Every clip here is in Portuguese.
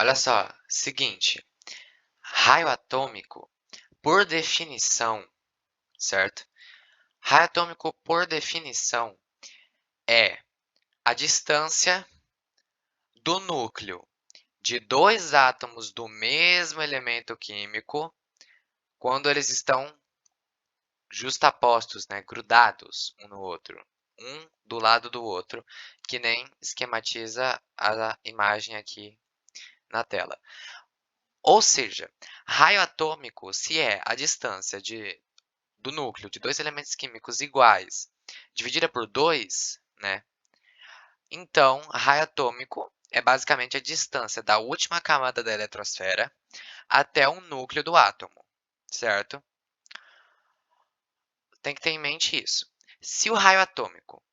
Olha só, seguinte, raio atômico, por definição, certo? Raio atômico, por definição, é a distância do núcleo de dois átomos do mesmo elemento químico quando eles estão justapostos, né, grudados um no outro, um do lado do outro, que nem esquematiza a imagem aqui na tela. Ou seja, raio atômico, se é a distância do núcleo de dois elementos químicos iguais dividida por 2, né? Então, raio atômico é basicamente a distância da última camada da eletrosfera até o núcleo do átomo, certo? Tem que ter em mente isso. Se o raio atômico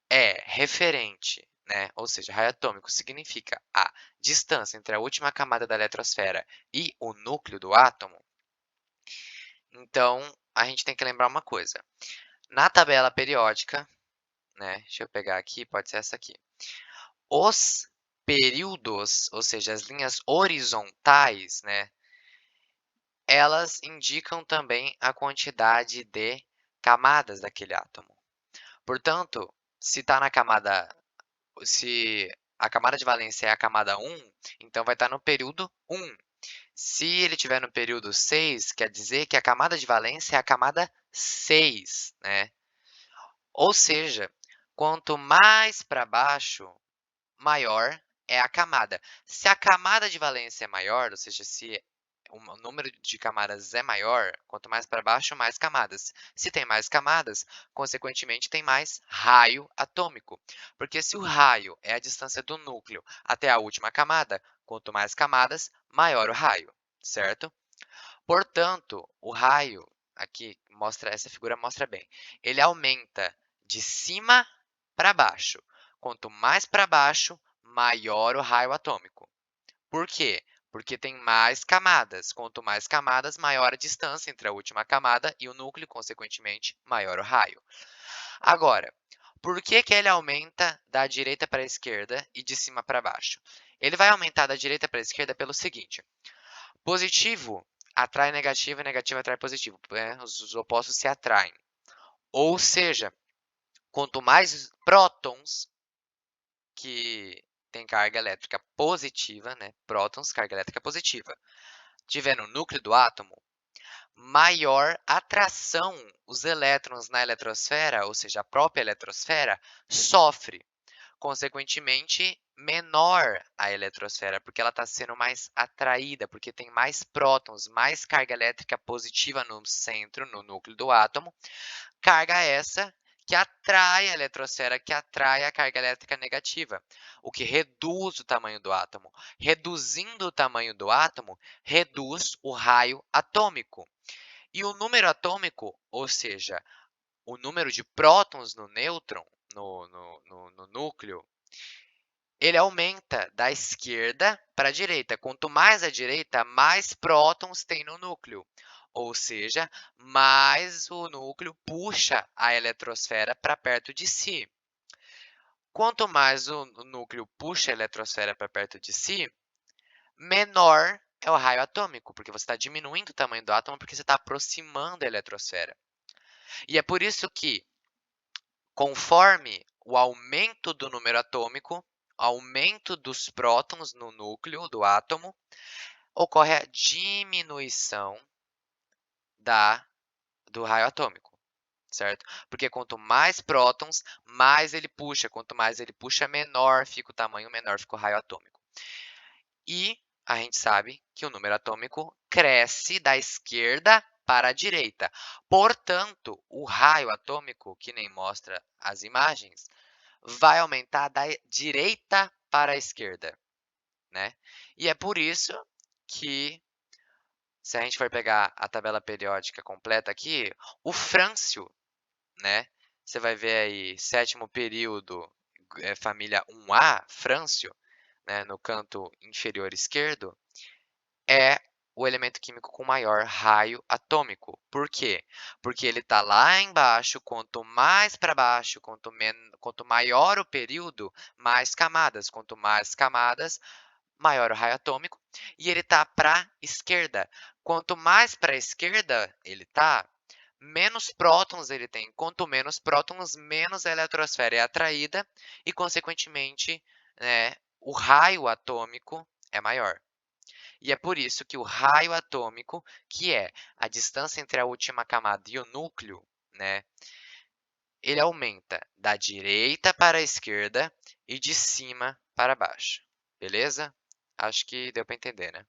é referente, né? Ou seja, raio atômico significa a distância entre a última camada da eletrosfera e o núcleo do átomo, então a gente tem que lembrar uma coisa. Na tabela periódica, né? Deixa eu pegar aqui, pode ser essa aqui. Os períodos, ou seja, as linhas horizontais, né? Elas indicam também a quantidade de camadas daquele átomo. Portanto, se está na camada, se a camada de valência é a camada 1, então vai estar no período 1. Se ele estiver no período 6, quer dizer que a camada de valência é a camada 6, né? Ou seja, quanto mais para baixo, maior é a camada. Se a camada de valência é maior, ou seja, se o número de camadas é maior, quanto mais para baixo, mais camadas. Se tem mais camadas, consequentemente tem mais raio atômico. Porque se o raio é a distância do núcleo até a última camada, quanto mais camadas, maior o raio, certo? Portanto, o raio, aqui mostra, essa figura mostra bem, ele aumenta de cima para baixo. Quanto mais para baixo, maior o raio atômico. Por quê? Porque tem mais camadas. Quanto mais camadas, maior a distância entre a última camada e o núcleo, consequentemente, maior o raio. Agora, por que que ele aumenta da direita para a esquerda e de cima para baixo? Ele vai aumentar da direita para a esquerda pelo seguinte: positivo atrai negativo e negativo atrai positivo, né? Os opostos se atraem. Ou seja, quanto mais prótons que tem carga elétrica positiva, né? Prótons, carga elétrica positiva, tiver no núcleo do átomo, maior atração os elétrons na eletrosfera, ou seja, a própria eletrosfera, sofre. Consequentemente, menor a eletrosfera, porque ela está sendo mais atraída, porque tem mais prótons, mais carga elétrica positiva no centro, no núcleo do átomo. Carga essa que atrai a eletrosfera, que atrai a carga elétrica negativa, o que reduz o tamanho do átomo. Reduzindo o tamanho do átomo, reduz o raio atômico. E o número atômico, ou seja, o número de prótons no nêutron, no núcleo, ele aumenta da esquerda para a direita. Quanto mais à direita, mais prótons tem no núcleo. Ou seja, mais o núcleo puxa a eletrosfera para perto de si. Quanto mais o núcleo puxa a eletrosfera para perto de si, menor é o raio atômico, porque você está diminuindo o tamanho do átomo, porque você está aproximando a eletrosfera. E é por isso que, conforme o aumento do número atômico, aumento dos prótons no núcleo do átomo, ocorre a diminuição do raio atômico, certo? Porque quanto mais prótons, mais ele puxa. Quanto mais ele puxa, menor fica o tamanho, menor fica o raio atômico. E a gente sabe que o número atômico cresce da esquerda para a direita. Portanto, o raio atômico, que nem mostra as imagens, vai aumentar da direita para a esquerda, né? E é por isso que, se a gente for pegar a tabela periódica completa aqui, o frâncio, né? Você vai ver aí, sétimo período, família 1A, frâncio, né, no canto inferior esquerdo, é o elemento químico com maior raio atômico. Por quê? Porque ele está lá embaixo, quanto mais para baixo, quanto maior o período, mais camadas. Quanto mais camadas, maior o raio atômico, e ele está para a esquerda. Quanto mais para a esquerda ele está, menos prótons ele tem. Quanto menos prótons, menos a eletrosfera é atraída e, consequentemente, né, o raio atômico é maior. E é por isso que o raio atômico, que é a distância entre a última camada e o núcleo, né, ele aumenta da direita para a esquerda e de cima para baixo. Beleza? Acho que deu para entender, né?